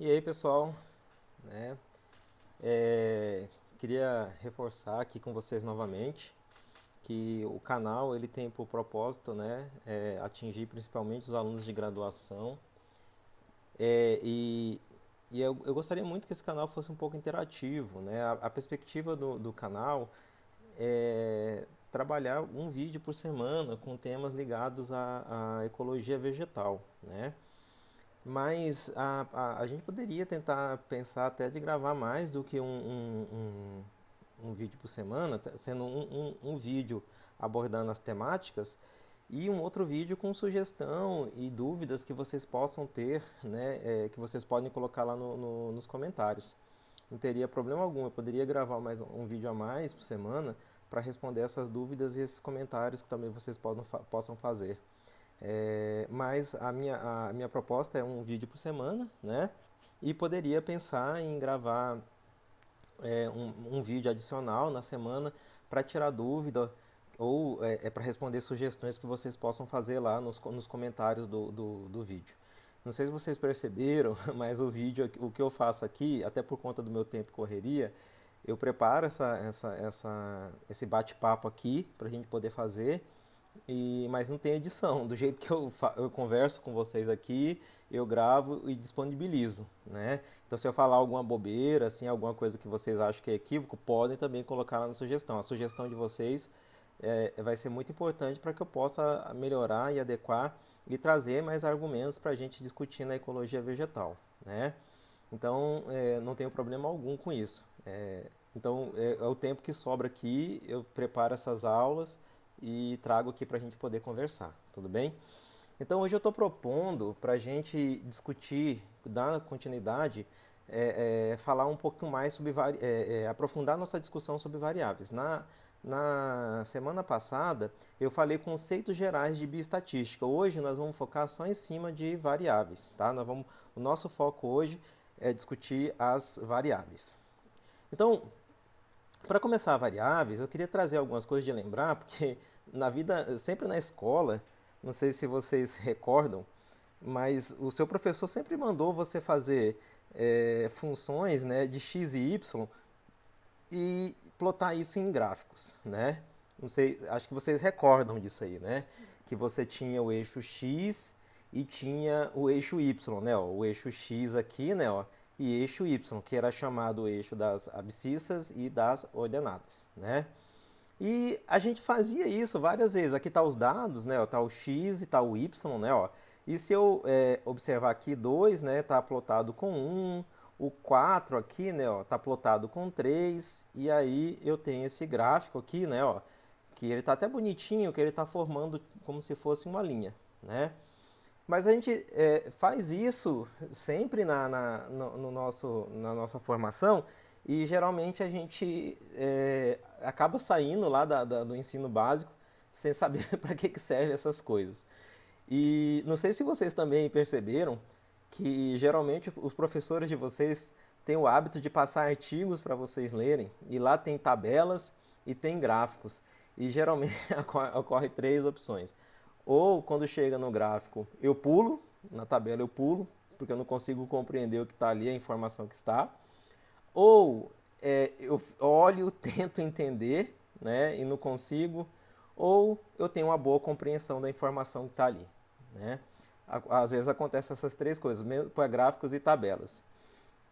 E aí, pessoal, né? É, Queria reforçar aqui com vocês novamente que o canal ele tem por propósito, né, atingir principalmente os alunos de graduação. É, e eu gostaria muito que esse canal fosse um pouco interativo, né? A perspectiva do canal é trabalhar um vídeo por semana com temas ligados à ecologia vegetal, né? Mas a gente poderia tentar pensar até de gravar mais do que um vídeo por semana, sendo um vídeo abordando as temáticas e um outro vídeo com sugestão e dúvidas que vocês possam ter, né, que vocês podem colocar lá nos comentários. Não teria problema algum, eu poderia gravar mais um vídeo a mais por semana para responder essas dúvidas e esses comentários que também vocês possam fazer. Mas a minha proposta é um vídeo por semana, né? E poderia pensar em gravar um vídeo adicional na semana para tirar dúvida ou para responder sugestões que vocês possam fazer lá nos comentários do vídeo. Não sei se vocês perceberam, mas o vídeo, o que eu faço aqui, até por conta do meu tempo e correria, eu preparo esse bate-papo aqui para a gente poder fazer mas não tem edição. Do jeito que eu converso com vocês aqui, eu gravo e disponibilizo, né? Então, se eu falar alguma bobeira, assim, alguma coisa que vocês acham que é equívoco, podem também colocar lá na sugestão. A sugestão de vocês vai ser muito importante para que eu possa melhorar e adequar e trazer mais argumentos para a gente discutir na ecologia vegetal, né? Então, não tenho problema algum com isso. Então, é o tempo que sobra aqui, eu preparo essas aulas e trago aqui para a gente poder conversar, tudo bem? Então, hoje eu estou propondo para a gente discutir, dar continuidade, falar um pouco mais sobre, aprofundar nossa discussão sobre variáveis. Na semana passada, eu falei conceitos gerais de bioestatística. Hoje nós vamos focar só em cima de variáveis, tá? O nosso foco hoje é discutir as variáveis. Então, para começar variáveis, eu queria trazer algumas coisas de lembrar, porque na vida, sempre na escola, não sei se vocês recordam, mas o seu professor sempre mandou você fazer funções, né, de x e y e plotar isso em gráficos, né? Não sei, acho que vocês recordam disso aí, né? Que você tinha o eixo x e tinha o eixo y, né? Ó, o eixo x aqui, né? Ó, e eixo y, que era chamado o eixo das abscissas e das ordenadas, né? E a gente fazia isso várias vezes. Aqui tá os dados, né? Ó, tá o x e tá o y, né? Ó. E se eu observar aqui 2, né? Tá plotado com 1. O 4 aqui, né? Ó, tá plotado com 3. E aí eu tenho esse gráfico aqui, né? Ó, que ele tá até bonitinho, que ele tá formando como se fosse uma linha, né? Mas a gente faz isso sempre na nossa formação e geralmente a gente acaba saindo lá do ensino básico sem saber para que servem essas coisas. E não sei se vocês também perceberam que geralmente os professores de vocês têm o hábito de passar artigos para vocês lerem e lá tem tabelas e tem gráficos. E geralmente ocorre três opções. Ou quando chega no gráfico, eu pulo, na tabela eu pulo, porque eu não consigo compreender o que está ali, a informação que está. Ou eu olho, tento entender, né, e não consigo. Ou eu tenho uma boa compreensão da informação que está ali, né? Às vezes acontecem essas três coisas, mesmo para gráficos e tabelas.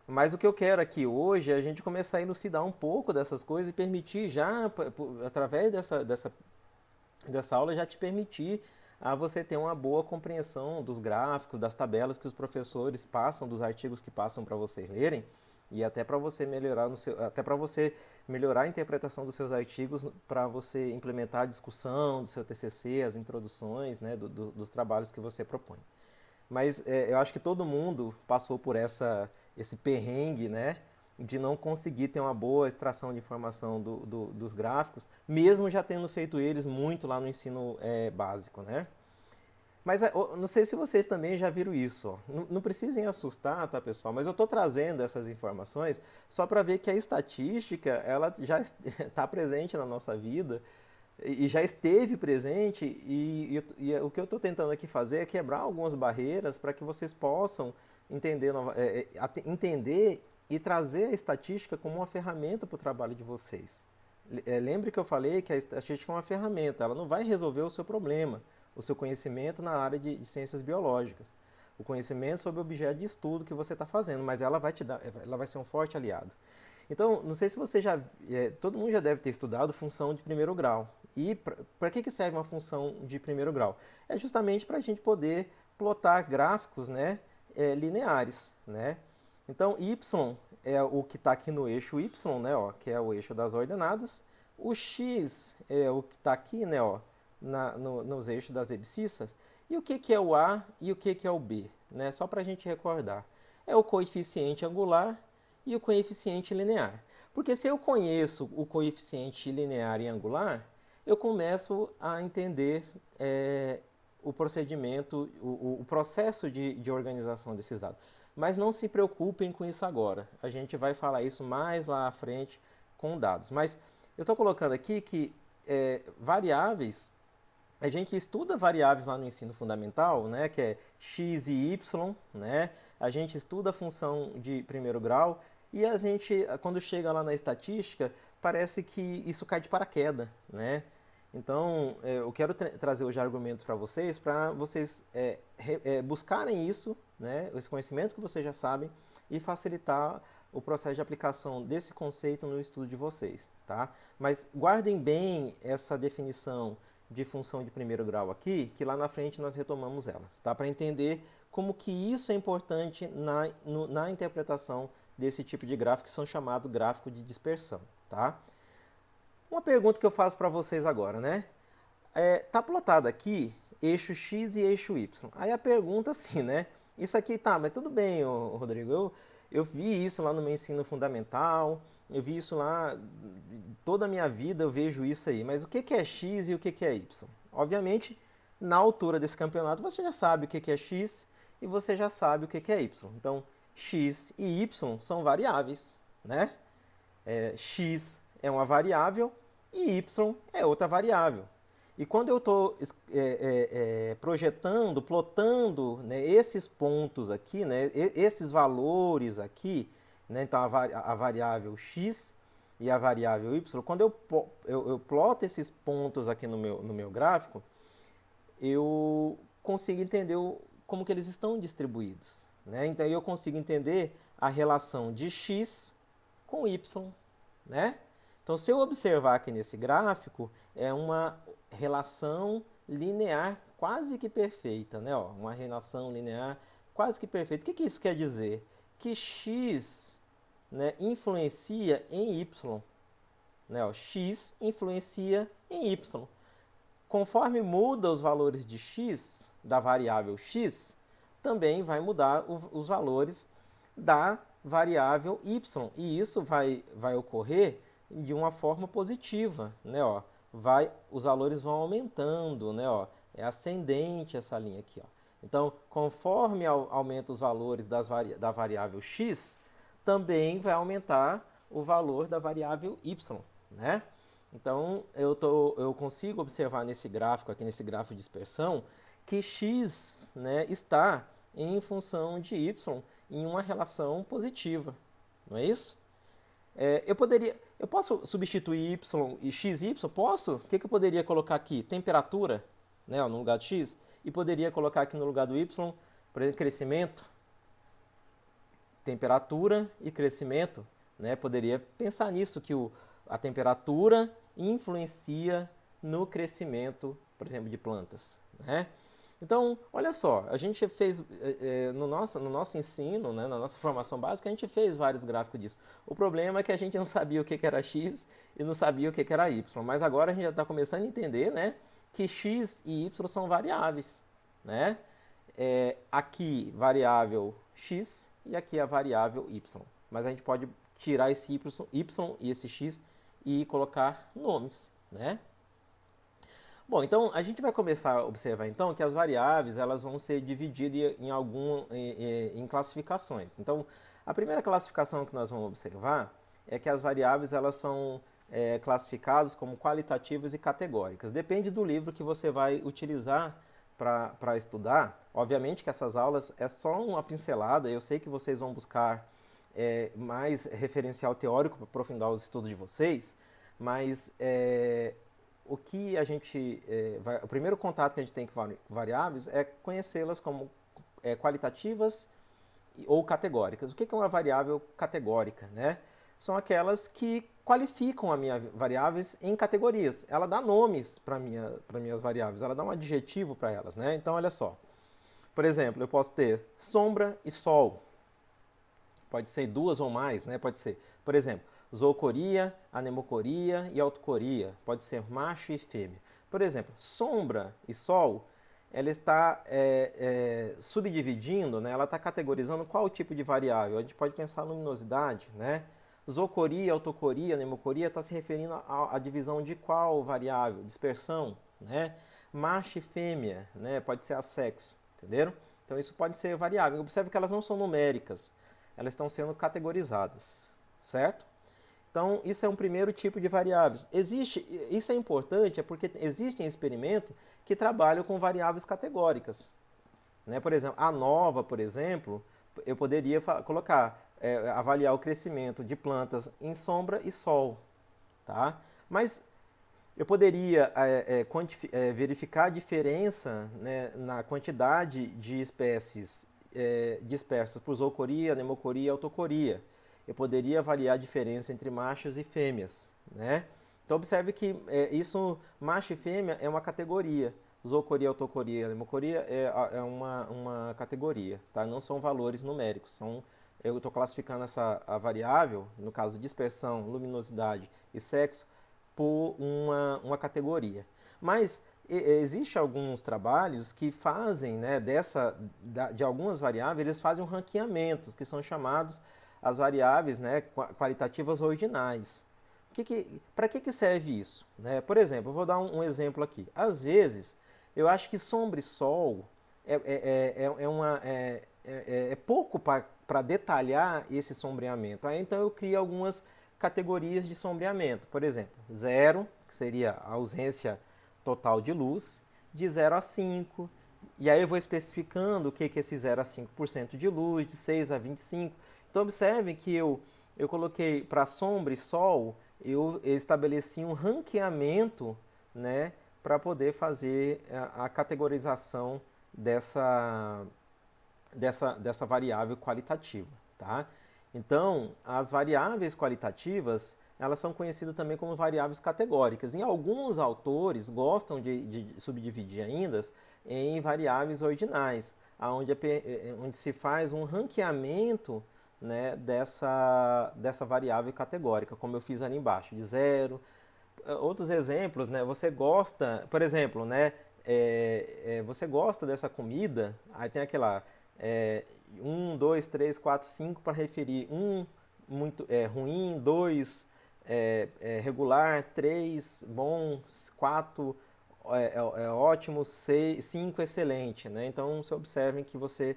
Mas o que eu quero aqui hoje é a gente começar a elucidar um pouco dessas coisas e permitir já, através dessa aula, já te permitir a você ter uma boa compreensão dos gráficos, das tabelas que os professores passam, dos artigos que passam para vocês lerem, e até para você melhorar até para você melhorar a interpretação dos seus artigos, para você implementar a discussão do seu TCC, as introduções, né, dos trabalhos que você propõe. Mas eu acho que todo mundo passou por esse perrengue, né? De não conseguir ter uma boa extração de informação dos gráficos, mesmo já tendo feito eles muito lá no ensino básico, né? Mas não sei se vocês também já viram isso. Ó. Não precisem assustar, tá, pessoal? Mas eu estou trazendo essas informações só para ver que a estatística ela já está presente na nossa vida e já esteve presente, o que eu estou tentando aqui fazer é quebrar algumas barreiras para que vocês possam entender, entender e trazer a estatística como uma ferramenta para o trabalho de vocês. Lembre que eu falei que a estatística é uma ferramenta, ela não vai resolver o seu problema, o seu conhecimento na área de ciências biológicas, o conhecimento sobre o objeto de estudo que você está fazendo, mas ela vai te dar, ela vai ser um forte aliado. Então, não sei se você já, todo mundo já deve ter estudado função de primeiro grau. E para que serve uma função de primeiro grau? É justamente para a gente poder plotar gráficos, né, lineares, né? Então, y é o que está aqui no eixo y, né, ó, que é o eixo das ordenadas. O x é o que está aqui, né, ó, nos eixos das abscissas. E o que é o a e o que é o b? Né? Só para a gente recordar. É o coeficiente angular e o coeficiente linear. Porque se eu conheço o coeficiente linear e angular, eu começo a entender o procedimento, o processo de organização desses dados. Mas não se preocupem com isso agora. A gente vai falar isso mais lá à frente com dados. Mas eu estou colocando aqui que variáveis, a gente estuda variáveis lá no ensino fundamental, né, que é x e y, né? A gente estuda a função de primeiro grau e a gente, quando chega lá na estatística, parece que isso cai de paraquedas, né? Então, eu quero trazer hoje argumentos para vocês buscarem isso, né, esse conhecimento que vocês já sabem, e facilitar o processo de aplicação desse conceito no estudo de vocês, tá? Mas guardem bem essa definição de função de primeiro grau aqui, que lá na frente nós retomamos elas, tá? Para entender como que isso é importante na interpretação desse tipo de gráfico, que são chamados gráfico de dispersão, tá? Uma pergunta que eu faço para vocês agora, né? Tá plotado aqui eixo x e eixo y. Aí a pergunta assim, né? Isso aqui tá, mas tudo bem, Rodrigo, eu vi isso lá no meu ensino fundamental, eu vi isso lá, toda a minha vida eu vejo isso aí, mas o que é x e o que é y? Obviamente, na altura desse campeonato, você já sabe o que é x e você já sabe o que é y. Então, x e y são variáveis, né? X é uma variável e y é outra variável. E quando eu estou projetando, plotando, né, esses pontos aqui, né, esses valores aqui, né, então a variável x e a variável y, quando eu ploto esses pontos aqui no meu gráfico, eu consigo entender como que eles estão distribuídos. Né? Então eu consigo entender a relação de x com y. Né? Então, se eu observar aqui nesse gráfico, é uma relação linear quase que perfeita, né? Ó, uma relação linear quase que perfeita. O que isso quer dizer? Que x, né, influencia em y. Né? Ó, x influencia em y. Conforme muda os valores de x, da variável x, também vai mudar os valores da variável y. E isso vai ocorrer de uma forma positiva, né? Ó, os valores vão aumentando, né? Ó, é ascendente essa linha aqui. Ó. Então, conforme aumenta os valores da variável x, também vai aumentar o valor da variável y, né? Então, eu consigo observar nesse gráfico aqui, nesse gráfico de dispersão, que x, né, está em função de y em uma relação positiva, não é isso? Eu posso substituir y e x e y? Posso? O que eu poderia colocar aqui? Temperatura, né, no lugar de x, e poderia colocar aqui no lugar do y, por exemplo, crescimento, temperatura e crescimento, né? Poderia pensar nisso, que a temperatura influencia no crescimento, por exemplo, de plantas, né? Então, olha só, a gente fez, no nosso ensino, né, na nossa formação básica, a gente fez vários gráficos disso. O problema é que a gente não sabia o que era x e não sabia o que era y. Mas agora a gente já está começando a entender, né, que x e y são variáveis. Né? Aqui, variável x e aqui a variável y. Mas a gente pode tirar esse y e esse x e colocar nomes, né? Bom, então a gente vai começar a observar então que as variáveis elas vão ser divididas em classificações. Então, a primeira classificação que nós vamos observar é que as variáveis elas são classificados como qualitativas e categóricas. Depende do livro que você vai utilizar para estudar. Obviamente que essas aulas é só uma pincelada, eu sei que vocês vão buscar mais referencial teórico para aprofundar os estudos de vocês, mas o que a gente o primeiro contato que a gente tem com variáveis é conhecê-las como qualitativas ou categóricas. O que é uma variável categórica, né? São aquelas que qualificam as minhas variáveis em categorias. Ela dá nomes para minhas variáveis, ela dá um adjetivo para elas, né? Então, olha só. Por exemplo, eu posso ter sombra e sol. Pode ser duas ou mais, né? Pode ser, por exemplo, zoocoria, anemocoria e autocoria. Pode ser macho e fêmea. Por exemplo, sombra e sol, ela está subdividindo, né? Ela está categorizando qual tipo de variável. A gente pode pensar em luminosidade, né? Zoocoria, autocoria, anemocoria está se referindo à divisão de qual variável? Dispersão, né? Macho e fêmea, né? Pode ser assexo, entenderam? Então isso pode ser variável. Observe que elas não são numéricas, elas estão sendo categorizadas, certo? Então isso é um primeiro tipo de variáveis. Isso é importante, porque existem experimentos que trabalham com variáveis categóricas, né? Por exemplo, a nova, por exemplo, eu poderia colocar avaliar o crescimento de plantas em sombra e sol, tá? Mas eu poderia verificar a diferença, né, na quantidade de espécies dispersas por zoocoria, anemocoria e autocoria. Eu poderia avaliar a diferença entre machos e fêmeas, né? Então observe que macho e fêmea é uma categoria. Zoocoria, autocoria, anemocoria é uma categoria, tá? Não são valores numéricos, eu estou classificando a variável, no caso dispersão, luminosidade e sexo, por uma categoria. Mas existem alguns trabalhos que fazem, né, de algumas variáveis, eles fazem ranqueamentos, que são chamados as variáveis, né, qualitativas ordinais. Para que serve isso? Né? Por exemplo, eu vou dar um exemplo aqui. Às vezes, eu acho que sombra e sol é pouco para detalhar esse sombreamento. Aí, então eu crio algumas categorias de sombreamento. Por exemplo, 0, que seria a ausência total de luz, de 0 a 5. E aí eu vou especificando o que é esse 0 a 5% de luz, de 6 a 25. Então observem que eu coloquei para sombra e sol, eu estabeleci um ranqueamento, né, para poder fazer a categorização dessa variável qualitativa, tá? Então, as variáveis qualitativas, elas são conhecidas também como variáveis categóricas. E alguns autores gostam de subdividir ainda em variáveis ordinais, onde se faz um ranqueamento, né, dessa variável categórica, como eu fiz ali embaixo, de 0. Outros exemplos, né, você gosta, por exemplo, né, você gosta dessa comida, aí tem aquela 1, 2, 3, 4, 5 para referir 1 muito ruim, 2 regular, 3 bom, 4 ótimo, 5 excelente, né? Então, você observem que você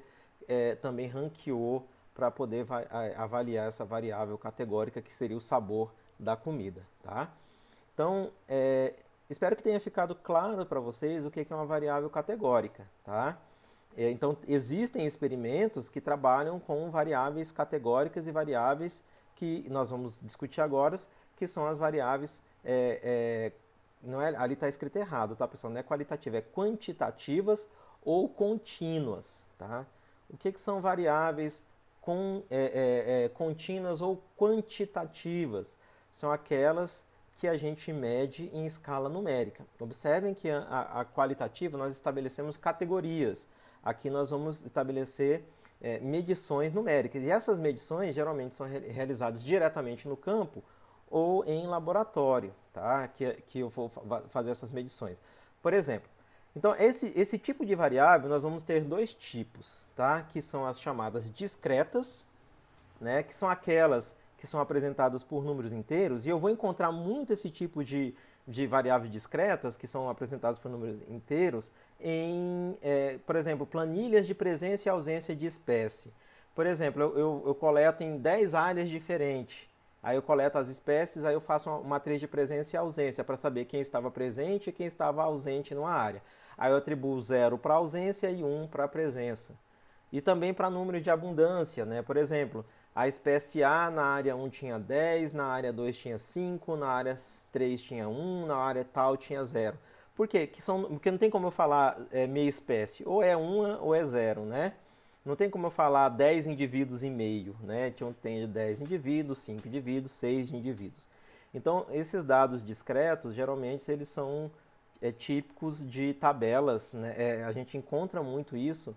também ranqueou para poder avaliar essa variável categórica que seria o sabor da comida, tá? Então, espero que tenha ficado claro para vocês o que é uma variável categórica, tá? Então, existem experimentos que trabalham com variáveis categóricas e variáveis que nós vamos discutir agora, que são as variáveis, não é, ali está escrito errado, tá, pessoal? Não é qualitativa, é quantitativas ou contínuas, tá? O que são variáveis contínuas ou quantitativas? São aquelas que a gente mede em escala numérica. Observem que a qualitativa nós estabelecemos categorias. Aqui nós vamos estabelecer medições numéricas. E essas medições geralmente são realizadas diretamente no campo ou em laboratório, tá? Que eu vou fazer essas medições. Por exemplo, então esse tipo de variável nós vamos ter dois tipos, tá? Que são as chamadas discretas, né? Que são aquelas que são apresentadas por números inteiros, e eu vou encontrar muito esse tipo de variáveis discretas, que são apresentadas por números inteiros, em, por exemplo, planilhas de presença e ausência de espécie. Por exemplo, eu coleto em 10 áreas diferentes, Aí eu coleto as espécies, aí eu faço uma matriz de presença e ausência para saber quem estava presente e quem estava ausente numa área. Aí eu atribuo 0 para ausência e 1 para presença. E também para números de abundância, né? Por exemplo, a espécie A na área 1 tinha 10, na área 2 tinha 5, na área 3 tinha 1, na área tal tinha 0. Por quê? Porque não tem como eu falar meia espécie. Ou é 1 ou é 0, né? Não tem como eu falar 10 indivíduos e meio, né? Tem 10 indivíduos, 5 indivíduos, 6 indivíduos. Então, esses dados discretos, geralmente, eles são típicos de tabelas, né? A gente encontra muito isso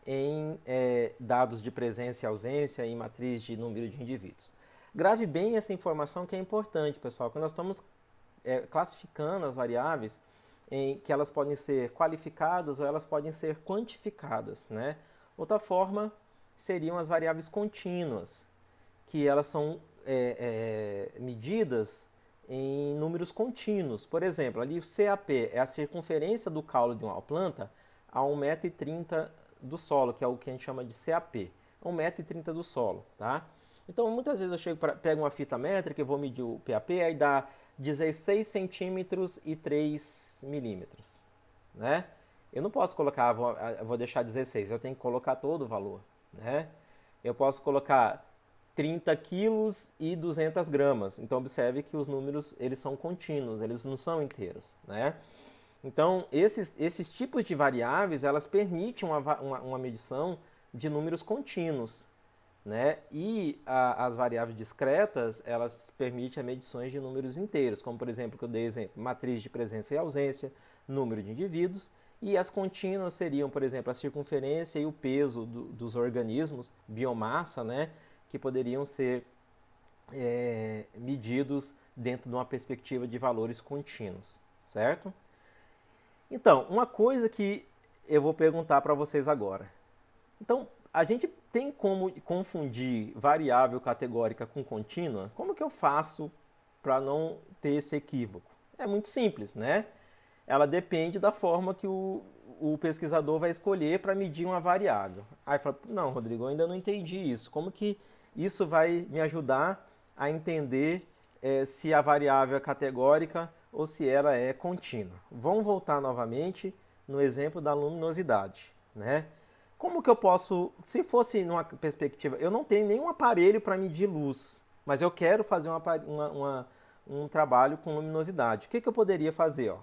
em dados de presença e ausência em matriz de número de indivíduos. Grave bem essa informação que é importante, pessoal, que nós estamos classificando as variáveis em que elas podem ser qualificadas ou elas podem ser quantificadas, né? Outra forma seriam as variáveis contínuas, que elas são medidas em números contínuos. Por exemplo, ali o CAP é a circunferência do caule de uma planta a 1,30 m do solo, que é o que a gente chama de CAP. 1,30 m do solo, tá? Então, muitas vezes eu pego uma fita métrica e vou medir o PAP, aí dá 16 centímetros e 3 milímetros, né? Eu não posso colocar, vou deixar 16, eu tenho que colocar todo o valor, né? Eu posso colocar 30 quilos e 200 gramas. Então, observe que os números, eles são contínuos, eles não são inteiros, né? Então, esses tipos de variáveis, elas permitem uma medição de números contínuos, né? E as variáveis discretas, elas permitem medições de números inteiros, como, por exemplo, que eu dei exemplo, matriz de presença e ausência, número de indivíduos, e as contínuas seriam, por exemplo, a circunferência e o peso dos organismos, biomassa, né? Que poderiam ser medidos dentro de uma perspectiva de valores contínuos, certo? Então, uma coisa que eu vou perguntar para vocês agora. Então, a gente tem como confundir variável categórica com contínua? Como que eu faço para não ter esse equívoco? É muito simples, né? Ela depende da forma que o pesquisador vai escolher para medir uma variável. Aí fala, não, Rodrigo, eu ainda não entendi isso. Como que isso vai me ajudar a entender se a variável é categórica ou se ela é contínua? Vamos voltar novamente no exemplo da luminosidade, né? Como que eu posso, se fosse numa perspectiva, eu não tenho nenhum aparelho para medir luz, mas eu quero fazer um trabalho com luminosidade. O que eu poderia fazer? Ó?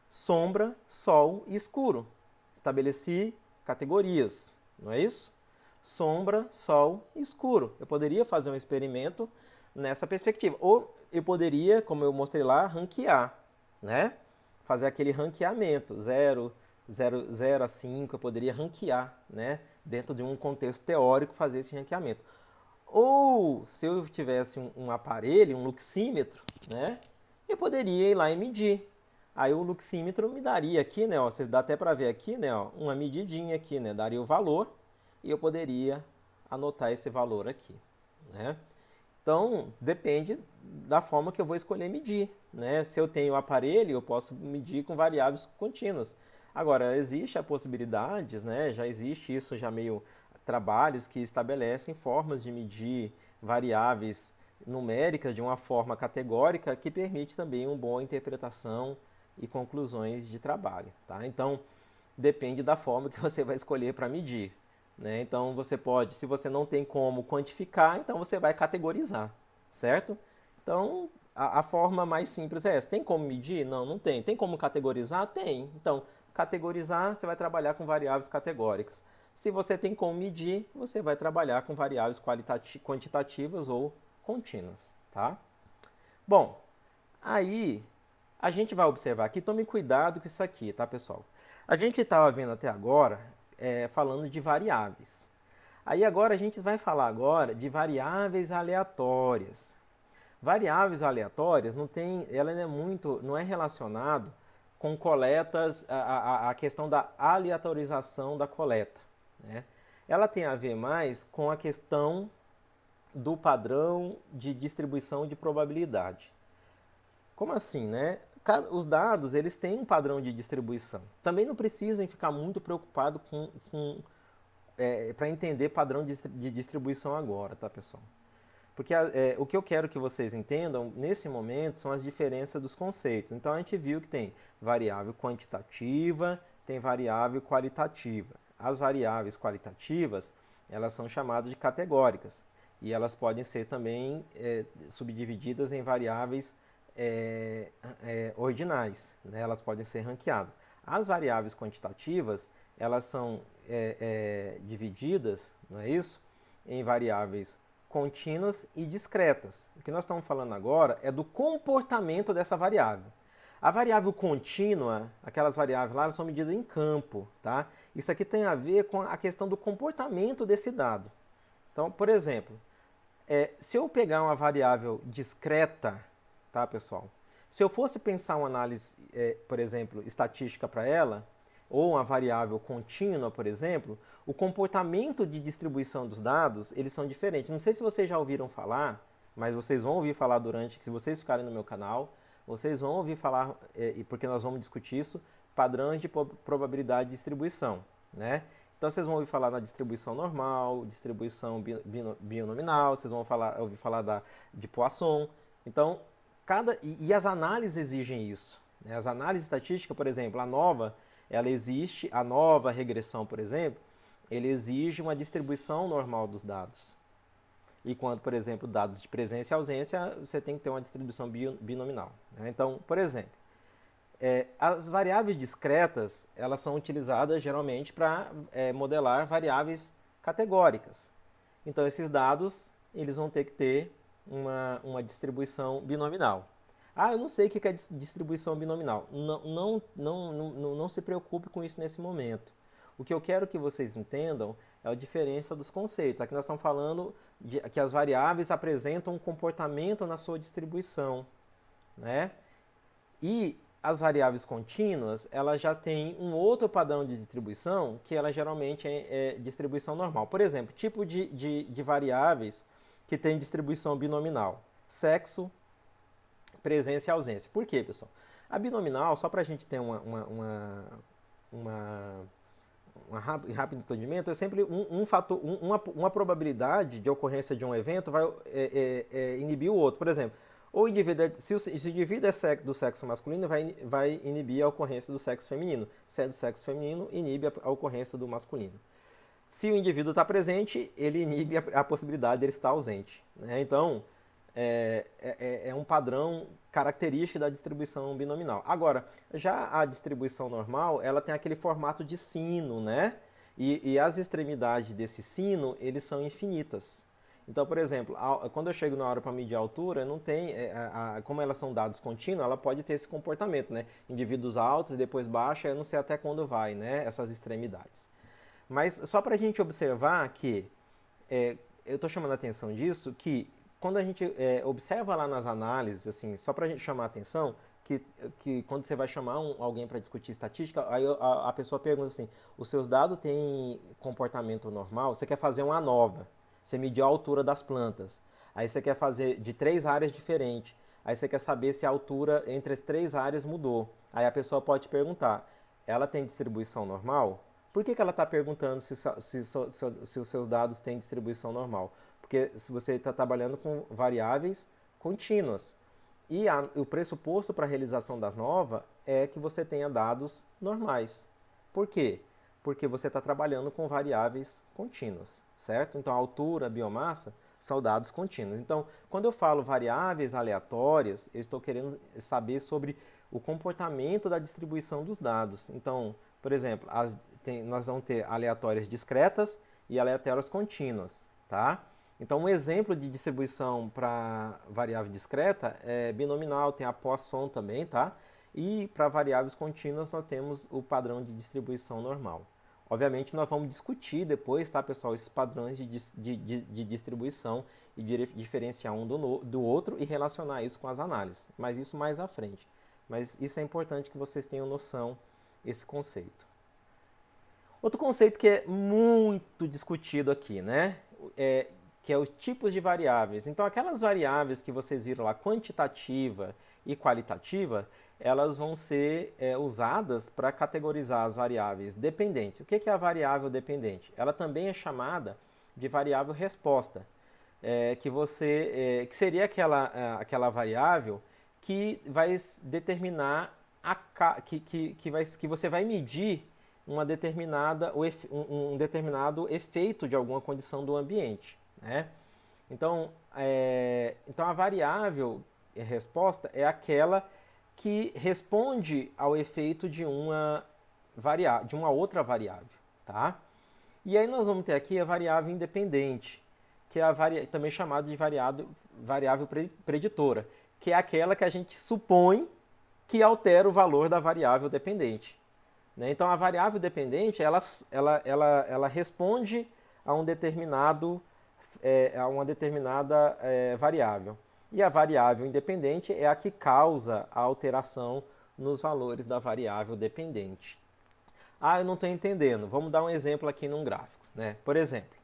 Sombra, sol e escuro. Estabeleci categorias, não é isso? Sombra, sol e escuro. Eu poderia fazer um experimento nessa perspectiva. Ou eu poderia, como eu mostrei lá, ranquear, né? Fazer aquele ranqueamento, 0 a 5, eu poderia ranquear, né? Dentro de um contexto teórico, fazer esse ranqueamento. Ou, se eu tivesse um aparelho, um luxímetro, né? Eu poderia ir lá e medir. Aí o luxímetro me daria aqui, né? Ó, vocês dá até para ver aqui, né? Ó, uma medidinha aqui, né? Daria o valor e eu poderia anotar esse valor aqui, né? Então, depende da forma que eu vou escolher medir, né? Se eu tenho o aparelho, eu posso medir com variáveis contínuas. Agora, existe a possibilidade, né? Já existe isso, já meio trabalhos que estabelecem formas de medir variáveis numéricas de uma forma categórica que permite também uma boa interpretação e conclusões de trabalho, tá? Então, depende da forma que você vai escolher para medir. Né? Então você pode, se você não tem como quantificar, então você vai categorizar, certo? Então a forma mais simples é essa. Tem como medir? Não, não tem. Tem como categorizar? Tem. Então, categorizar, você vai trabalhar com variáveis categóricas. Se você tem como medir, você vai trabalhar com variáveis quantitativas ou contínuas, tá? Bom, aí a gente vai observar aqui, tome cuidado com isso aqui, tá, pessoal? A gente estava vendo até agora falando de variáveis. Aí agora a gente vai falar agora de variáveis aleatórias. Variáveis aleatórias não é relacionado com coletas, a questão da aleatorização da coleta, né? Ela tem a ver mais com a questão do padrão de distribuição de probabilidade. Como assim, né? Os dados, eles têm um padrão de distribuição. Também não precisam ficar muito preocupados para entender padrão de distribuição agora, tá, pessoal? Porque o que eu quero que vocês entendam nesse momento são as diferenças dos conceitos. Então a gente viu que tem variável quantitativa, tem variável qualitativa. As variáveis qualitativas, elas são chamadas de categóricas e elas podem ser também subdivididas em variáveis ordinais, né? Elas podem ser ranqueadas. As variáveis quantitativas, elas são divididas, não é isso? Em variáveis contínuas e discretas. O que nós estamos falando agora é do comportamento dessa variável. A variável contínua, aquelas variáveis lá, elas são medidas em campo, tá? Isso aqui tem a ver com a questão do comportamento desse dado. Então, por exemplo, se eu pegar uma variável discreta, tá, pessoal? Se eu fosse pensar uma análise, por exemplo, estatística para ela, ou uma variável contínua, por exemplo, o comportamento de distribuição dos dados, eles são diferentes. Não sei se vocês já ouviram falar, mas vocês vão ouvir falar se vocês ficarem no meu canal, vocês vão ouvir falar, porque nós vamos discutir isso, padrões de probabilidade de distribuição, né? Então vocês vão ouvir falar na distribuição normal, distribuição binominal, vocês vão ouvir falar de Poisson. Então, as análises exigem isso, né? As análises estatísticas, por exemplo, a nova regressão, por exemplo, ele exige uma distribuição normal dos dados. E quando, por exemplo, dados de presença e ausência, você tem que ter uma distribuição binominal, né? Então, por exemplo, as variáveis discretas, elas são utilizadas geralmente para modelar variáveis categóricas. Então, esses dados, eles vão ter que ter uma distribuição binominal. Ah, eu não sei o que é distribuição binominal. Não se preocupe com isso nesse momento. O que eu quero que vocês entendam é a diferença dos conceitos. Aqui nós estamos falando que as variáveis apresentam um comportamento na sua distribuição, né? E as variáveis contínuas, elas já têm um outro padrão de distribuição, que ela geralmente é distribuição normal. Por exemplo, tipo de variáveis que tem distribuição binominal. Sexo, presença e ausência. Por quê, pessoal? A binominal, só para a gente ter um rápido entendimento, é sempre uma probabilidade de ocorrência de um evento vai inibir o outro. Por exemplo, se o indivíduo é do sexo masculino, vai inibir a ocorrência do sexo feminino. Se é do sexo feminino, inibe a ocorrência do masculino. Se o indivíduo está presente, ele inibe a possibilidade de ele estar ausente, né? Então, é um padrão característico da distribuição binominal. Agora, já a distribuição normal, ela tem aquele formato de sino, né? E as extremidades desse sino, eles são infinitas. Então, por exemplo, quando eu chego na hora para medir a altura, não tem, como elas são dados contínuos, ela pode ter esse comportamento, né? Indivíduos altos e depois baixos, eu não sei até quando vai, né? Essas extremidades. Mas só para a gente observar que, eu estou chamando a atenção disso, que quando a gente observa lá nas análises, assim, só para a gente chamar a atenção, que quando você vai chamar alguém para discutir estatística, aí a pessoa pergunta assim, os seus dados têm comportamento normal? Você quer fazer uma nova, você mediu a altura das plantas, aí você quer fazer de 3 áreas diferentes, aí você quer saber se a altura entre as 3 áreas mudou. Aí a pessoa pode te perguntar, ela tem distribuição normal? Por que ela está perguntando se os seus dados têm distribuição normal? Porque se você está trabalhando com variáveis contínuas. E o pressuposto para a realização da nova é que você tenha dados normais. Por quê? Porque você está trabalhando com variáveis contínuas, certo? Então, a altura, a biomassa, são dados contínuos. Então, quando eu falo variáveis aleatórias, eu estou querendo saber sobre o comportamento da distribuição dos dados. Então, por exemplo, nós vamos ter aleatórias discretas e aleatórias contínuas, tá? Então, um exemplo de distribuição para variável discreta é binominal, tem a Poisson também, tá? E para variáveis contínuas nós temos o padrão de distribuição normal. Obviamente nós vamos discutir depois, tá, pessoal, esses padrões de distribuição e diferenciar um do outro e relacionar isso com as análises, mas isso mais à frente. Mas isso é importante que vocês tenham noção, esse conceito. Outro conceito que é muito discutido aqui, né, que é os tipos de variáveis. Então, aquelas variáveis que vocês viram lá, quantitativa e qualitativa, elas vão ser usadas para categorizar as variáveis dependentes. O que é a variável dependente? Ela também é chamada de variável resposta. que seria aquela variável que vai determinar que você vai medir uma determinada, um determinado efeito de alguma condição do ambiente, né? Então a variável resposta é aquela que responde ao efeito de uma outra variável, tá? E aí nós vamos ter aqui a variável independente, que é também chamada de variável preditora, que é aquela que a gente supõe que altera o valor da variável dependente, né? Então a variável dependente ela responde a a uma determinada variável. E a variável independente é a que causa a alteração nos valores da variável dependente. Ah, eu não estou entendendo. Vamos dar um exemplo aqui num gráfico, né? Por exemplo,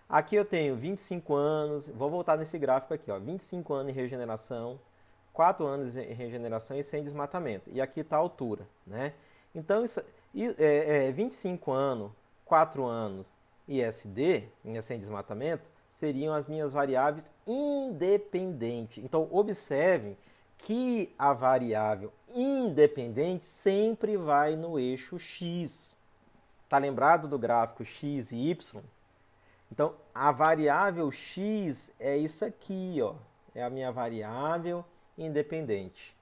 aqui eu tenho 25 anos, vou voltar nesse gráfico aqui, ó, 25 anos em regeneração, 4 anos em regeneração e sem desmatamento. E aqui está a altura, né? Então, 25 anos, 4 anos e SD, em sem desmatamento, seriam as minhas variáveis independentes. Então, observem que a variável independente sempre vai no eixo X. Está lembrado do gráfico X e Y? Então, a variável X é isso aqui, ó. É a minha variável independente.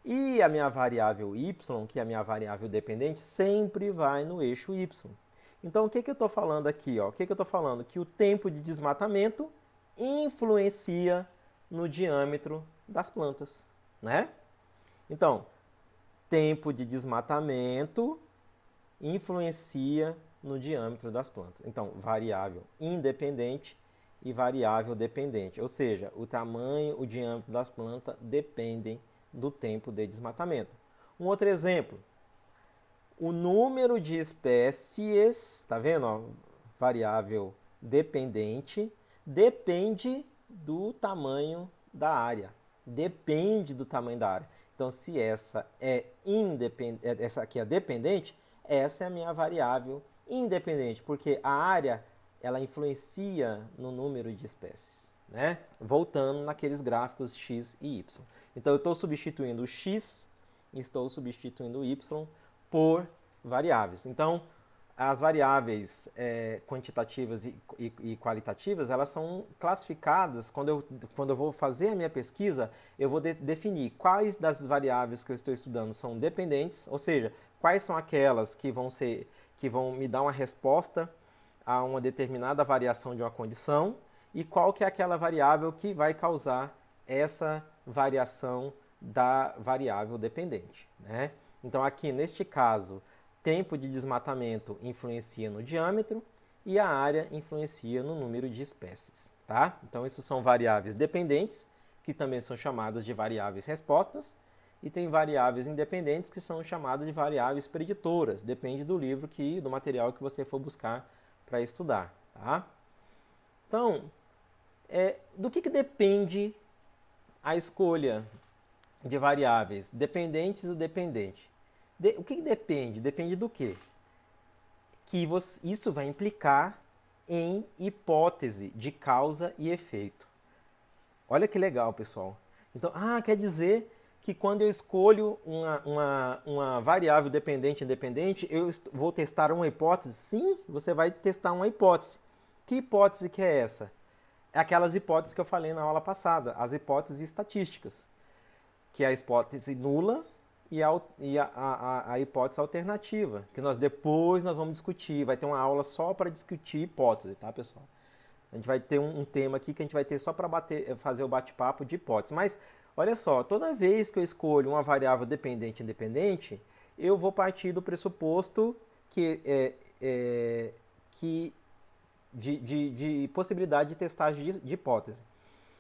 E a minha variável Y, que é a minha variável dependente, sempre vai no eixo Y. Então, o que eu estou falando aqui? Ó? O que eu estou falando? Que o tempo de desmatamento influencia no diâmetro das plantas, né? Então, tempo de desmatamento influencia no diâmetro das plantas. Então, variável independente e variável dependente. Ou seja, o tamanho, o diâmetro das plantas dependem do tempo de desmatamento. Um outro exemplo, o número de espécies, tá vendo? Ó, variável dependente, depende do tamanho da área. Depende do tamanho da área. Então, se essa essa aqui é dependente, essa é a minha variável independente, porque a área ela influencia no número de espécies, né? Voltando naqueles gráficos x e y. Então, eu estou substituindo o x e estou substituindo o y por variáveis. Então, as variáveis quantitativas e qualitativas, elas são classificadas, quando eu vou fazer a minha pesquisa, eu vou definir quais das variáveis que eu estou estudando são dependentes, ou seja, quais são aquelas que vão me dar uma resposta a uma determinada variação de uma condição, e qual que é aquela variável que vai causar essa variação da variável dependente, né? Então, aqui neste caso, tempo de desmatamento influencia no diâmetro e a área influencia no número de espécies, tá? Então, isso são variáveis dependentes, que também são chamadas de variáveis respostas, e tem variáveis independentes, que são chamadas de variáveis preditoras, depende do livro, do material que você for buscar para estudar, tá? Então, do que depende a escolha de variáveis dependentes ou dependente? O que depende? Depende do quê? Isso vai implicar em hipótese de causa e efeito. Olha que legal, pessoal. Então, quer dizer que quando eu escolho uma variável dependente e independente, eu vou testar uma hipótese? Sim, você vai testar uma hipótese. Que hipótese que é essa? É aquelas hipóteses que eu falei na aula passada, as hipóteses estatísticas, que é a hipótese nula e a hipótese alternativa, que depois nós vamos discutir, vai ter uma aula só para discutir hipótese, tá, pessoal? A gente vai ter um tema aqui que a gente vai ter só para fazer o bate-papo de hipótese. Mas, olha só, toda vez que eu escolho uma variável dependente e independente, eu vou partir do pressuposto de possibilidade de testagem de hipótese.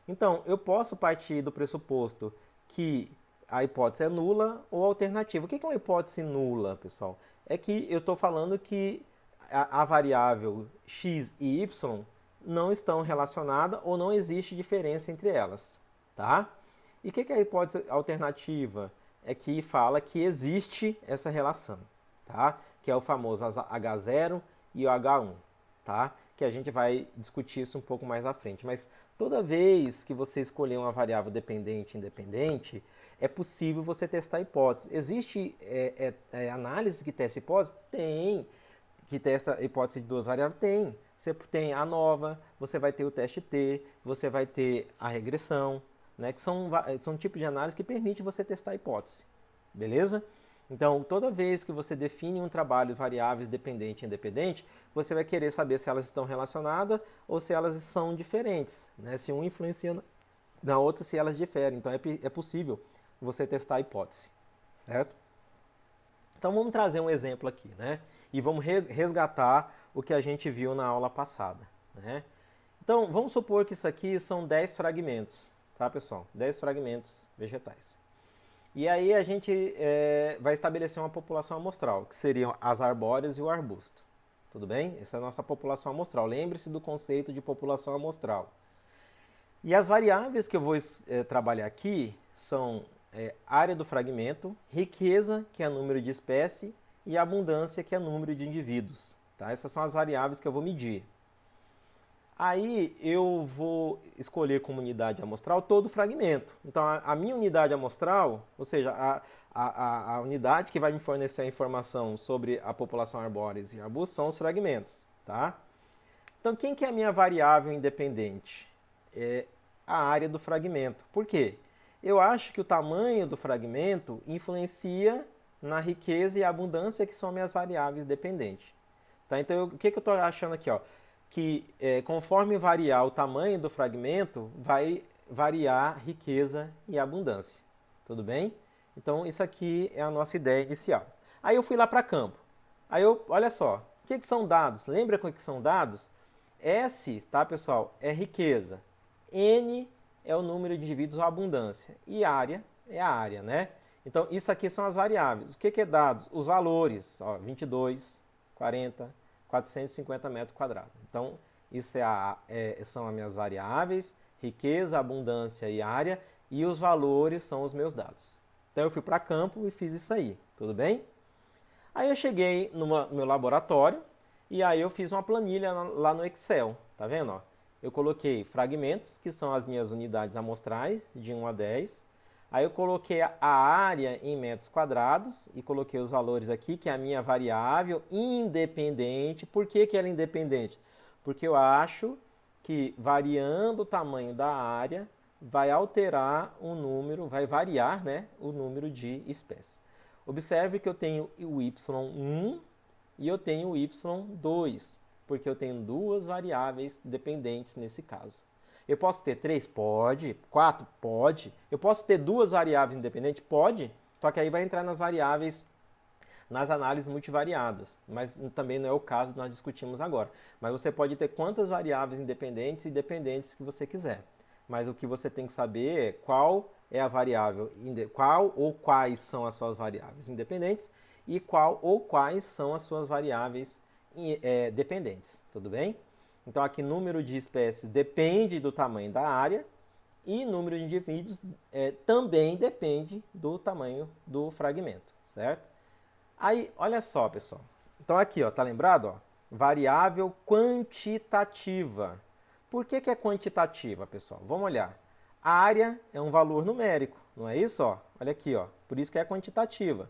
Então, eu posso partir do pressuposto que a hipótese é nula ou alternativa. O que é uma hipótese nula, pessoal? É que eu estou falando que a variável x e y não estão relacionadas ou não existe diferença entre elas, tá? E o que é a hipótese alternativa? É que fala que existe essa relação, tá? Que é o famoso H0 e o H1, tá? Que a gente vai discutir isso um pouco mais à frente. Mas Toda vez que você escolher uma variável dependente e independente, é possível você testar hipóteses. Existe análise que testa hipótese? Tem. Que testa hipótese de duas variáveis? Tem. Você tem a nova, você vai ter o teste T, você vai ter a regressão, né? Que são tipos de análise que permite você testar a hipótese. Beleza? Então, toda vez que você define um trabalho de variáveis dependente e independente, você vai querer saber se elas estão relacionadas ou se elas são diferentes, né? Se um influencia na outra, se elas diferem. Então, é possível você testar a hipótese, certo? Então, vamos trazer um exemplo aqui, né? E vamos resgatar o que a gente viu na aula passada, né? Então, vamos supor que isso aqui são 10 fragmentos, tá, pessoal? 10 fragmentos vegetais. E aí a gente vai estabelecer uma população amostral, que seriam as arbóreas e o arbusto. Tudo bem? Essa é a nossa população amostral. Lembre-se do conceito de população amostral. E as variáveis que eu vou trabalhar aqui são área do fragmento, riqueza, que é número de espécie, e abundância, que é número de indivíduos. Tá? Essas são as variáveis que eu vou medir. Aí eu vou escolher como unidade amostral todo o fragmento. Então a minha unidade amostral, ou seja, a unidade que vai me fornecer a informação sobre a população arbóreas e arbustos são os fragmentos. Tá? Então quem que é a minha variável independente? É a área do fragmento. Por quê? Eu acho que o tamanho do fragmento influencia na riqueza e abundância, que são minhas variáveis dependentes. Tá? Então, o que eu estou achando aqui? Ó? Que conforme variar o tamanho do fragmento, vai variar riqueza e abundância. Tudo bem? Então, isso aqui é a nossa ideia inicial. Aí eu fui lá para campo. Aí olha só, o que são dados? Lembra o que são dados? S, tá, pessoal, é riqueza. N é o número de indivíduos ou abundância. E área é a área, né? Então, isso aqui são as variáveis. O que é dados? Os valores, ó, 22, 40, 450 metros quadrados. Então, isso são as minhas variáveis, riqueza, abundância e área, e os valores são os meus dados. Então, eu fui para campo e fiz isso aí, tudo bem? Aí eu cheguei no meu laboratório e aí eu fiz uma planilha lá no Excel, tá vendo? Ó? Eu coloquei fragmentos, que são as minhas unidades amostrais, de 1 a 10. Aí eu coloquei a área em metros quadrados e coloquei os valores aqui, que é a minha variável independente. Por que ela é independente? Porque eu acho que variando o tamanho da área, vai alterar o número, vai variar, né, o número de espécies. Observe que eu tenho o y1 e eu tenho o y2, porque eu tenho duas variáveis dependentes nesse caso. Eu posso ter 3? Pode. 4? Pode. Eu posso ter duas variáveis independentes? Pode. Só que aí vai entrar nas variáveis, nas análises multivariadas. Mas também não é o caso que nós discutimos agora. Mas você pode ter quantas variáveis independentes e dependentes que você quiser. Mas o que você tem que saber é qual é a variável, qual ou quais são as suas variáveis independentes e qual ou quais são as suas variáveis dependentes. Tudo bem? Então, aqui, número de espécies depende do tamanho da área e número de indivíduos também depende do tamanho do fragmento, certo? Aí, olha só, pessoal. Então, aqui, ó, tá lembrado? Ó? Variável quantitativa. Por que é quantitativa, pessoal? Vamos olhar. A área é um valor numérico, não é isso? Ó? Olha aqui, ó. Por isso que é quantitativa.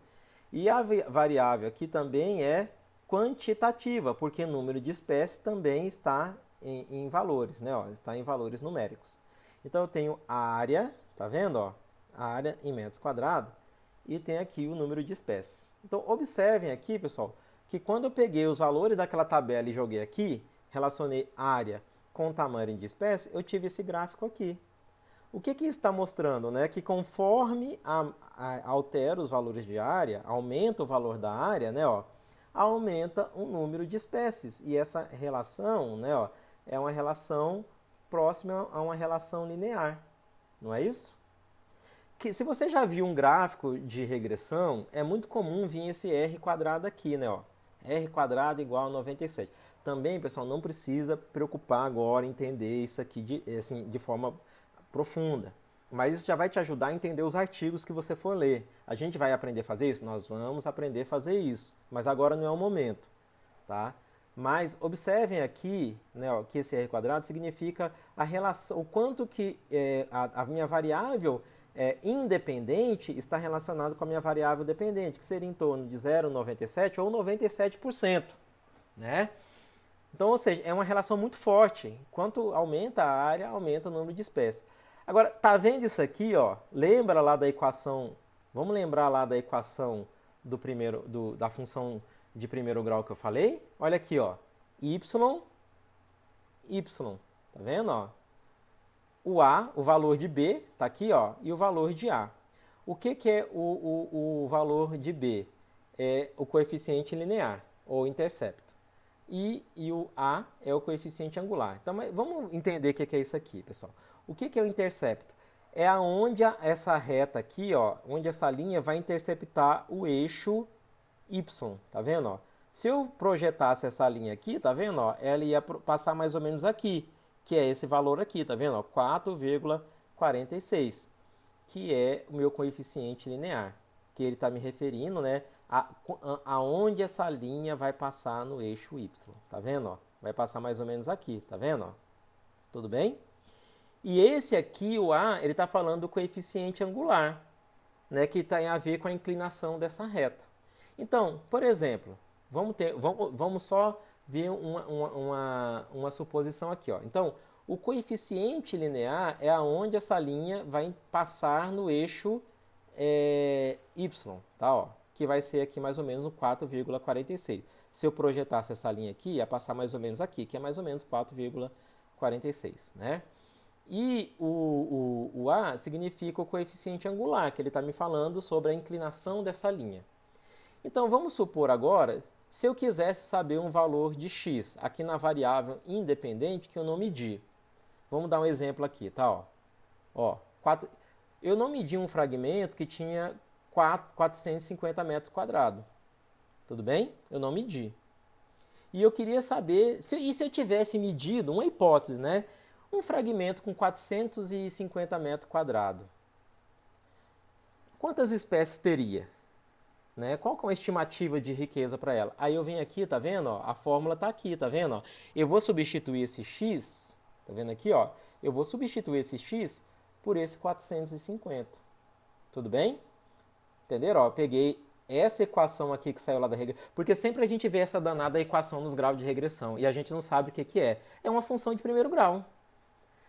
E a variável aqui também é quantitativa, porque o número de espécies também está em valores, né? Ó, está em valores numéricos. Então, eu tenho a área, tá vendo? Ó, a área em metros quadrados, e tem aqui o número de espécies. Então, observem aqui, pessoal, que quando eu peguei os valores daquela tabela e joguei aqui, relacionei área com o tamanho de espécie, eu tive esse gráfico aqui. O que isso está mostrando? Né? Que conforme altera os valores de área, aumenta o valor da área, né? Ó, aumenta o número de espécies. E essa relação, né, ó, é uma relação próxima a uma relação linear. Não é isso? Que, se você já viu um gráfico de regressão, é muito comum vir esse r quadrado aqui, né? Ó, r quadrado igual a 97. Também, pessoal, não precisa preocupar agora em entender isso aqui de forma profunda. Mas isso já vai te ajudar a entender os artigos que você for ler. A gente vai aprender a fazer isso? Nós vamos aprender a fazer isso. Mas agora não é o momento, tá? Mas observem aqui, né, ó, que esse R quadrado significa a relação, o quanto que a minha variável independente está relacionada com a minha variável dependente, que seria em torno de 0,97 ou 97%, né? Então, ou seja, é uma relação muito forte. Quanto aumenta a área, aumenta o número de espécies. Agora, tá vendo isso aqui, ó? Lembra lá da equação, vamos lembrar lá da equação da função de primeiro grau que eu falei? Olha aqui, ó. Y, tá vendo, ó? O A, o valor de B, tá aqui, ó, e o valor de A. O que é o valor de B? É o coeficiente linear, ou intercepto. E o A é o coeficiente angular. Então, vamos entender o que é isso aqui, pessoal. O que é o intercepto? É aonde essa reta aqui, ó, onde essa linha vai interceptar o eixo Y, tá vendo, ó? Se eu projetasse essa linha aqui, tá vendo, ó, ela ia passar mais ou menos aqui, que é esse valor aqui, tá vendo, ó, 4,46, que é o meu coeficiente linear, que ele está me referindo, né, aonde essa linha vai passar no eixo Y, tá vendo, ó? Vai passar mais ou menos aqui, tá vendo, ó? Tudo bem? E esse aqui, o A, ele está falando do coeficiente angular, né, que tem a ver com a inclinação dessa reta. Então, por exemplo, vamos só ver uma suposição aqui, ó. Então, o coeficiente linear é aonde essa linha vai passar no eixo Y, tá? Ó, que vai ser aqui mais ou menos no 4,46. Se eu projetasse essa linha aqui, ia passar mais ou menos aqui, que é mais ou menos 4,46, né? E o A significa o coeficiente angular, que ele está me falando sobre a inclinação dessa linha. Então, vamos supor agora, se eu quisesse saber um valor de x, aqui na variável independente que eu não medi. Vamos dar um exemplo aqui, tá? Ó, eu não medi um fragmento que tinha 450 metros quadrados. Tudo bem? Eu não medi. E eu queria saber, e se eu tivesse medido, uma hipótese, né? Um fragmento com 450 metros quadrados. Quantas espécies teria? Né? Qual que é uma estimativa de riqueza para ela? Aí eu venho aqui, tá vendo? Ó, a fórmula tá aqui, tá vendo? Ó? Eu vou substituir esse x, tá vendo aqui? Ó? Eu vou substituir esse x por esse 450. Tudo bem? Entenderam? Ó, eu peguei essa equação aqui que saiu lá da regressão, porque sempre a gente vê essa danada equação nos graus de regressão e a gente não sabe o que é. É uma função de primeiro grau.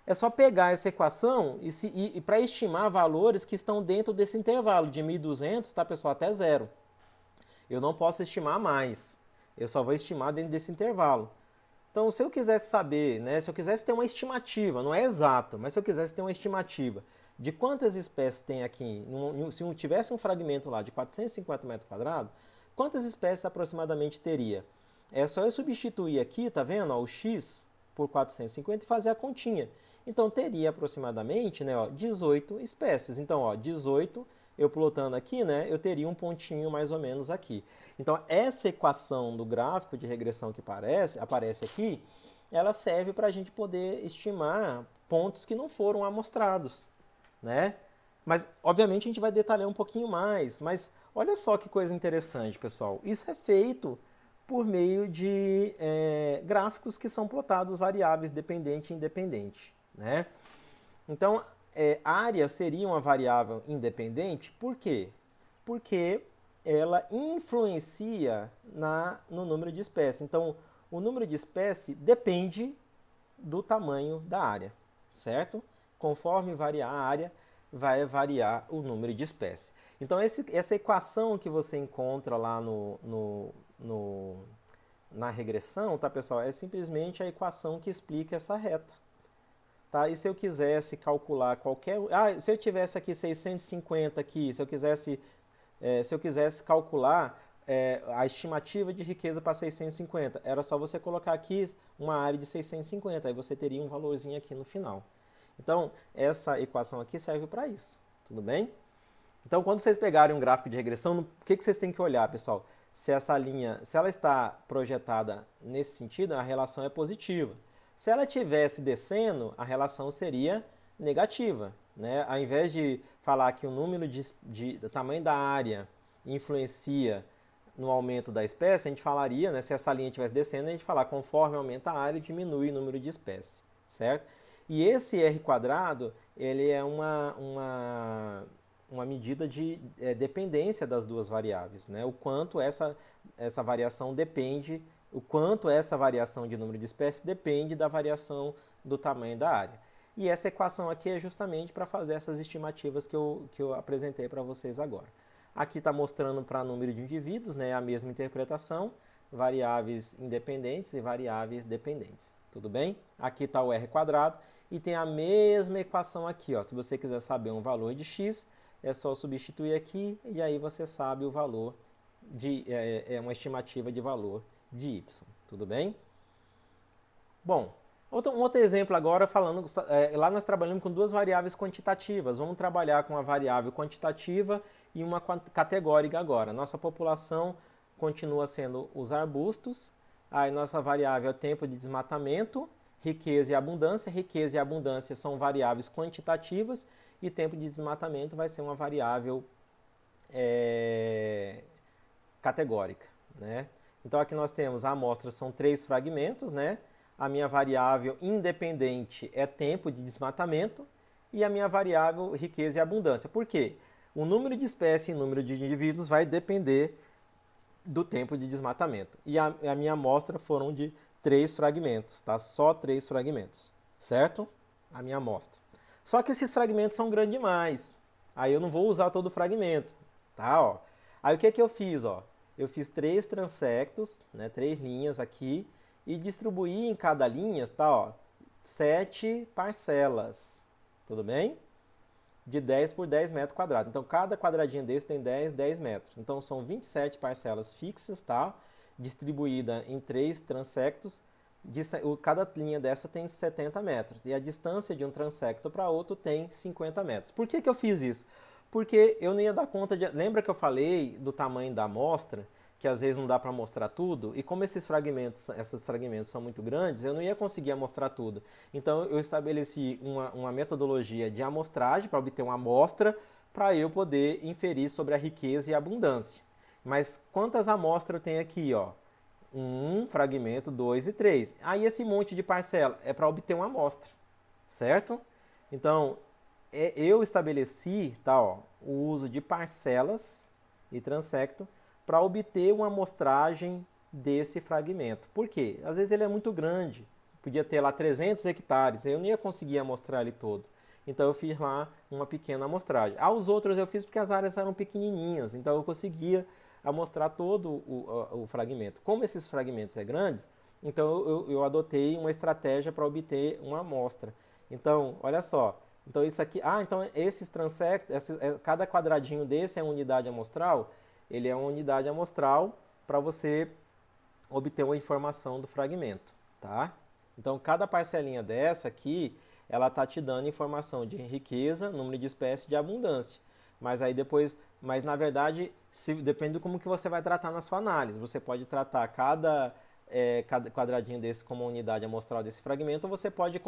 É só pegar essa equação e para estimar valores que estão dentro desse intervalo de 1.200, tá, pessoal, até zero. Eu não posso estimar mais. Eu só vou estimar dentro desse intervalo. Então, se eu quisesse saber, né, se eu quisesse ter uma estimativa, não é exato, mas se eu quisesse ter uma estimativa de quantas espécies tem aqui, se eu tivesse um fragmento lá de 450 metros quadrados, quantas espécies aproximadamente teria? É só eu substituir aqui, tá vendo, ó, o x por 450 e fazer a continha. Então, teria aproximadamente, né, ó, 18 espécies. Então, ó, 18, eu plotando aqui, né, eu teria um pontinho mais ou menos aqui. Então, essa equação do gráfico de regressão que aparece aqui, ela serve para a gente poder estimar pontos que não foram amostrados, né? Mas, obviamente, a gente vai detalhar um pouquinho mais. Mas, olha só que coisa interessante, pessoal. Isso é feito por meio de gráficos que são plotados variáveis dependente e independente, né? Então, área seria uma variável independente, por quê? Porque ela influencia no número de espécies. Então, o número de espécies depende do tamanho da área, certo? Conforme variar a área, vai variar o número de espécies. Então, essa equação que você encontra lá na regressão, tá, pessoal? É simplesmente a equação que explica essa reta. Tá? E se eu quisesse calcular qualquer... se eu tivesse aqui 650 aqui, se eu quisesse calcular a estimativa de riqueza para 650, era só você colocar aqui uma área de 650, aí você teria um valorzinho aqui no final. Então, essa equação aqui serve para isso, tudo bem? Então, quando vocês pegarem um gráfico de regressão, o que vocês têm que olhar, pessoal? Se essa linha, se ela está projetada nesse sentido, a relação é positiva. Se ela estivesse descendo, a relação seria negativa, né? Ao invés de falar que o número do tamanho da área influencia no aumento da espécie, a gente falaria, né, se essa linha estivesse descendo, a gente falar conforme aumenta a área, diminui o número de espécies, certo? E esse R quadrado, ele é uma medida de dependência das duas variáveis, né? O quanto essa variação depende, o quanto essa variação de número de espécies depende da variação do tamanho da área. E essa equação aqui é justamente para fazer essas estimativas que eu apresentei para vocês agora. Aqui está mostrando para número de indivíduos, né, a mesma interpretação, variáveis independentes e variáveis dependentes. Tudo bem? Aqui está o R quadrado e tem a mesma equação aqui. Ó. Se você quiser saber um valor de x, é só substituir aqui e aí você sabe o valor uma estimativa de valor de y. Tudo bem? Bom, um outro exemplo agora falando, lá nós trabalhamos com duas variáveis quantitativas. Vamos trabalhar com a variável quantitativa e uma categórica agora. Nossa população continua sendo os arbustos. Aí nossa variável é o tempo de desmatamento, riqueza e abundância. Riqueza e abundância são variáveis quantitativas e tempo de desmatamento vai ser uma variável categórica, né? Então aqui nós temos a amostra, são 3 fragmentos, né? A minha variável independente é tempo de desmatamento e a minha variável riqueza e abundância. Por quê? O número de espécies e o número de indivíduos vai depender do tempo de desmatamento. E a minha amostra foram de 3 fragmentos, tá? Só 3 fragmentos, certo? A minha amostra. Só que esses fragmentos são grandes demais. Aí eu não vou usar todo o fragmento, tá? Ó. Aí o que eu fiz, ó? Eu fiz 3 transectos, né? 3 linhas aqui e distribuí em cada linha, tá? Ó, 7 parcelas, tudo bem? De 10 por 10 metros quadrados. Então, cada quadradinho desse tem 10 metros. Então, são 27 parcelas fixas, tá? Distribuída em 3 transectos. Cada linha dessa tem 70 metros. E a distância de um transecto para outro tem 50 metros. Por que eu fiz isso? Porque eu não ia dar conta de... Lembra que eu falei do tamanho da amostra? Que às vezes não dá para mostrar tudo, e como esses fragmentos são muito grandes, eu não ia conseguir mostrar tudo. Então eu estabeleci uma metodologia de amostragem para obter uma amostra, para eu poder inferir sobre a riqueza e a abundância. Mas quantas amostras eu tenho aqui? Ó? 1, fragmento, 2 e 3. Aí esse monte de parcela é para obter uma amostra, certo? Então eu estabeleci tá, ó, o uso de parcelas e transecto para obter uma amostragem desse fragmento. Por quê? Às vezes ele é muito grande, podia ter lá 300 hectares, eu não ia conseguir amostrar ele todo. Então eu fiz lá uma pequena amostragem. Os outros eu fiz porque as áreas eram pequenininhas, então eu conseguia amostrar todo o fragmento. Como esses fragmentos são grandes, então eu adotei uma estratégia para obter uma amostra. Então, olha só, então isso aqui, então esses transectos, cada quadradinho desse é uma unidade amostral. Ele é uma unidade amostral para você obter uma informação do fragmento, tá? Então, cada parcelinha dessa aqui, ela tá te dando informação de riqueza, número de espécies, de abundância. Mas aí depois, na verdade, depende de como que você vai tratar na sua análise. Você pode tratar cada quadradinho desse como uma unidade amostral desse fragmento, ou você pode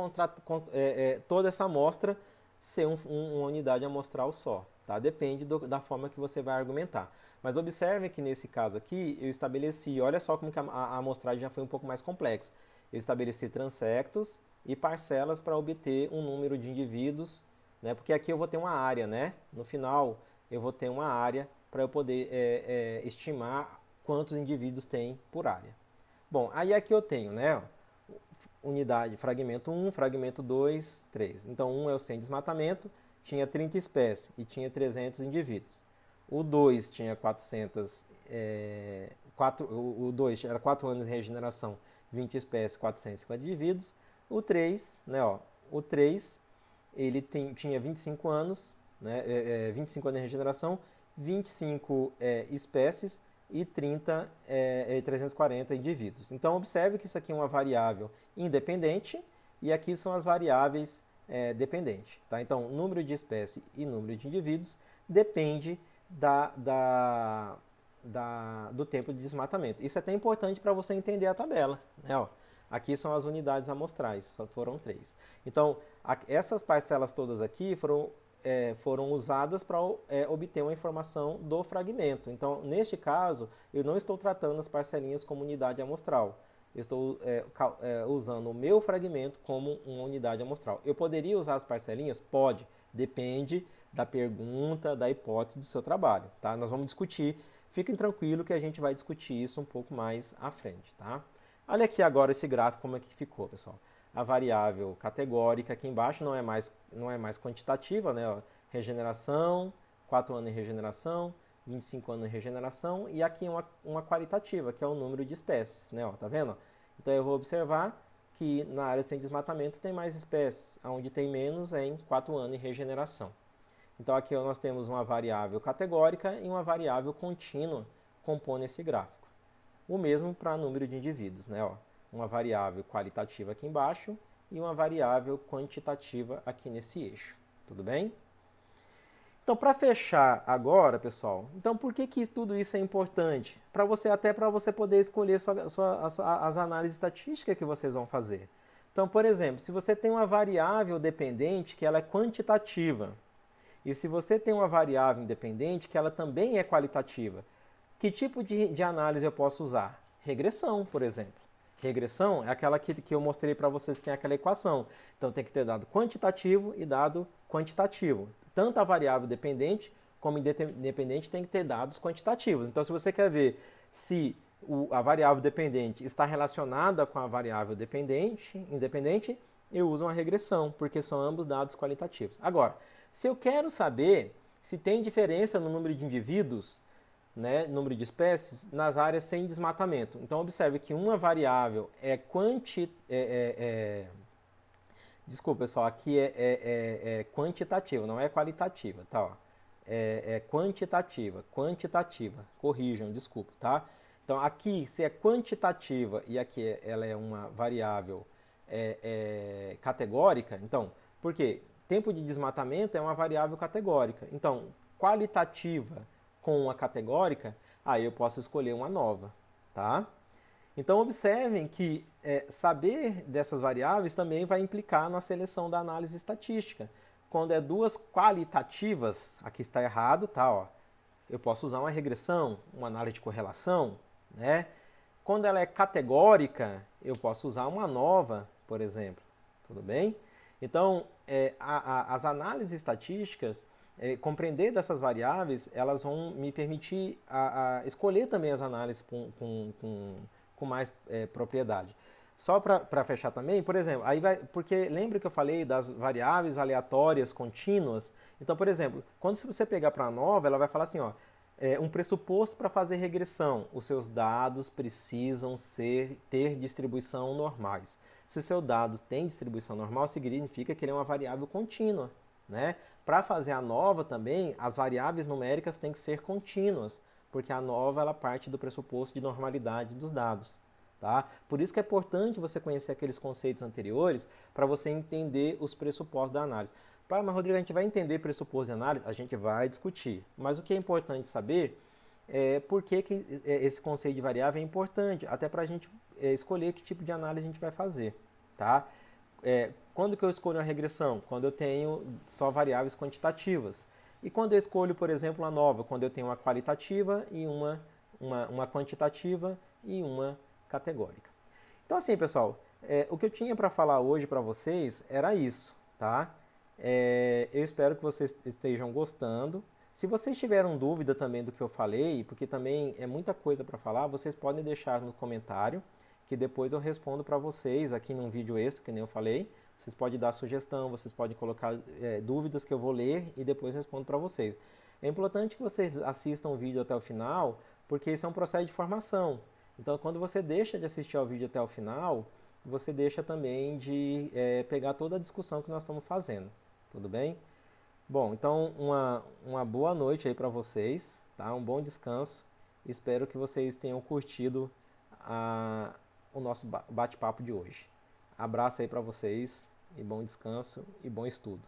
toda essa amostra ser uma unidade amostral só, tá? Depende da forma que você vai argumentar. Mas observe que nesse caso aqui, eu estabeleci, olha só como que a amostragem já foi um pouco mais complexa. Eu estabeleci transectos e parcelas para obter um número de indivíduos, né? Porque aqui eu vou ter uma área, né? No final, eu vou ter uma área para eu poder estimar quantos indivíduos tem por área. Bom, aí aqui eu tenho, né? Unidade, fragmento 1, fragmento 2, 3. Então, 1 é o sem desmatamento, tinha 30 espécies e tinha 300 indivíduos. O 2 tinha 400, o 2 era 4 anos de regeneração, 20 espécies, 450 indivíduos. O 3, né, ó, o 3, ele tinha 25 anos, né, 25 anos de regeneração, 25 espécies e 340 indivíduos. Então, observe que isso aqui é uma variável independente e aqui são as variáveis dependentes. Tá? Então, número de espécies e número de indivíduos depende do tempo de desmatamento. Isso é até importante para você entender a tabela. Né? Ó, aqui são as unidades amostrais, foram 3. Então, essas parcelas todas aqui foram foram usadas para obter uma informação do fragmento. Então, neste caso, eu não estou tratando as parcelinhas como unidade amostral. Eu estou usando o meu fragmento como uma unidade amostral. Eu poderia usar as parcelinhas? Pode. Depende da pergunta, da hipótese do seu trabalho. Tá? Nós vamos discutir. Fiquem tranquilos que a gente vai discutir isso um pouco mais à frente. Tá? Olha aqui agora esse gráfico como é que ficou, pessoal. A variável categórica aqui embaixo não é mais quantitativa, né? Ó, regeneração, 4 anos em regeneração, 25 anos em regeneração, e aqui uma qualitativa, que é o número de espécies, né? Ó, tá vendo? Então eu vou observar que na área sem desmatamento tem mais espécies, onde tem menos é em 4 anos em regeneração. Então aqui nós temos uma variável categórica e uma variável contínua compondo esse gráfico. O mesmo para número de indivíduos, né? Ó, uma variável qualitativa aqui embaixo e uma variável quantitativa aqui nesse eixo. Tudo bem? Então, para fechar agora, pessoal, então por que tudo isso é importante? Até para você poder escolher as análises estatísticas que vocês vão fazer. Então, por exemplo, se você tem uma variável dependente que ela é quantitativa, e se você tem uma variável independente que ela também é qualitativa, que tipo de análise eu posso usar? Regressão, por exemplo. Regressão é aquela que eu mostrei para vocês que tem aquela equação. Então tem que ter dado quantitativo e dado quantitativo. Tanto a variável dependente como independente tem que ter dados quantitativos. Então se você quer ver se a variável dependente está relacionada com a variável independente, eu uso uma regressão, porque são ambos dados qualitativos. Agora, se eu quero saber se tem diferença no número de indivíduos, né, número de espécies, nas áreas sem desmatamento. Então, observe que uma variável desculpa, pessoal, aqui é quantitativa, não é qualitativa, tá? Ó. É quantitativa, corrijam, desculpa, tá? Então, aqui, se é quantitativa e aqui ela é uma variável categórica, então, por quê? Tempo de desmatamento é uma variável categórica. Então, qualitativa com uma categórica, aí eu posso escolher uma nova, tá? Então observem que saber dessas variáveis também vai implicar na seleção da análise estatística. Quando é duas qualitativas, aqui está errado, tá? Ó, eu posso usar uma regressão, uma análise de correlação, né? Quando ela é categórica, eu posso usar uma nova, por exemplo, tudo bem? Então, as análises estatísticas, compreender dessas variáveis, elas vão me permitir escolher também as análises com mais propriedade. Só para fechar também, por exemplo, porque lembra que eu falei das variáveis aleatórias contínuas? Então, por exemplo, quando você pegar para a nova, ela vai falar assim, ó, um pressuposto para fazer regressão, os seus dados precisam ter distribuição normais. Se o seu dado tem distribuição normal, significa que ele é uma variável contínua, né? Para fazer a nova também, as variáveis numéricas têm que ser contínuas, porque a nova ela parte do pressuposto de normalidade dos dados. Tá? Por isso que é importante você conhecer aqueles conceitos anteriores para você entender os pressupostos da análise. Mas, Rodrigo, a gente vai entender pressuposto de análise? A gente vai discutir. Mas o que é importante saber é por que esse conceito de variável é importante, até para a gente escolher que tipo de análise a gente vai fazer. Tá? Quando que eu escolho uma regressão? Quando eu tenho só variáveis quantitativas. E quando eu escolho, por exemplo, uma nova? Quando eu tenho uma qualitativa e uma quantitativa e uma categórica. Então assim, pessoal, o que eu tinha para falar hoje para vocês era isso, tá? Eu espero que vocês estejam gostando. Se vocês tiveram dúvida também do que eu falei, porque também é muita coisa para falar, vocês podem deixar no comentário, que depois eu respondo para vocês aqui num vídeo extra, que nem eu falei. Vocês podem dar sugestão, vocês podem colocar dúvidas que eu vou ler e depois respondo para vocês. É importante que vocês assistam o vídeo até o final, porque isso é um processo de formação. Então, quando você deixa de assistir ao vídeo até o final, você deixa também de pegar toda a discussão que nós estamos fazendo. Tudo bem? Bom, então uma boa noite aí para vocês, tá? Um bom descanso. Espero que vocês tenham curtido o nosso bate-papo de hoje. Abraço aí para vocês e bom descanso e bom estudo.